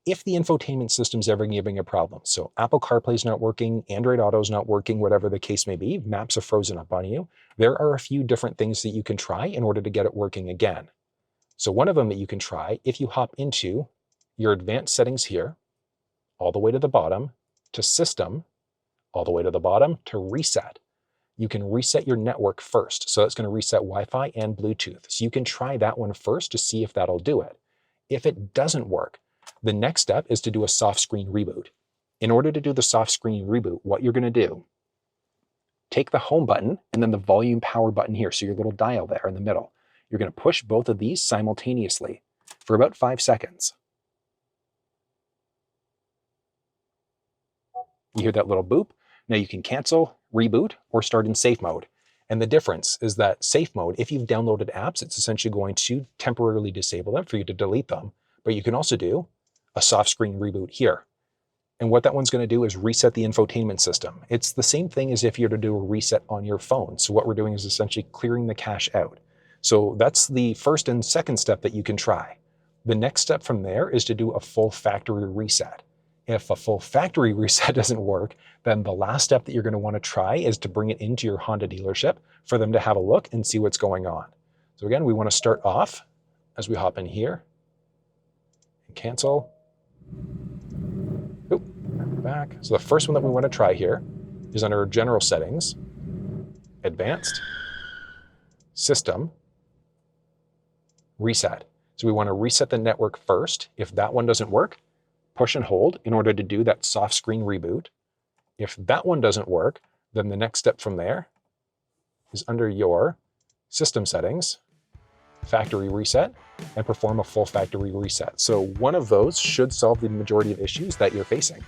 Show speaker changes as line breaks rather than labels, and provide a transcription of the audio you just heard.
if the infotainment system's ever giving a problem, so Apple CarPlay's not working, Android Auto's not working, whatever the case may be, maps have frozen up on you, there are a few different things that you can try in order to get it working again. So one of them that you can try, if you hop into your advanced settings here, all the way to the bottom, to System, all the way to the bottom, to Reset. You can reset your network first. So that's going to reset Wi-Fi and Bluetooth. So you can try that one first to see if that'll do it. If it doesn't work, the next step is to do a soft screen reboot. In order to do the soft screen reboot, what you're going to do, take the home button and then the volume power button here, so your little dial there in the middle. You're going to push both of these simultaneously for about 5 seconds. You hear that little boop? Now you can cancel, reboot, or start in safe mode. And the difference is that safe mode, if you've downloaded apps, it's essentially going to temporarily disable them for you to delete them. But you can also do a soft screen reboot here. And what that one's going to do is reset the infotainment system. It's the same thing as if you're to do a reset on your phone. So what we're doing is essentially clearing the cache out. So that's the first and second step that you can try. The next step from there is to do a full factory reset. If a full factory reset doesn't work, then the last step that you're going to want to try is to bring it into your Honda dealership for them to have a look and see what's going on. So again, we want to start off as we hop in here and cancel. Oop, back. So the first one that we want to try here is under General Settings, Advanced, System, Reset. So we want to reset the network first. If that one doesn't work, push and hold in order to do that soft screen reboot. If that one doesn't work, then the next step from there is under your System Settings, Factory Reset, and perform a full factory reset. So one of those should solve the majority of issues that you're facing.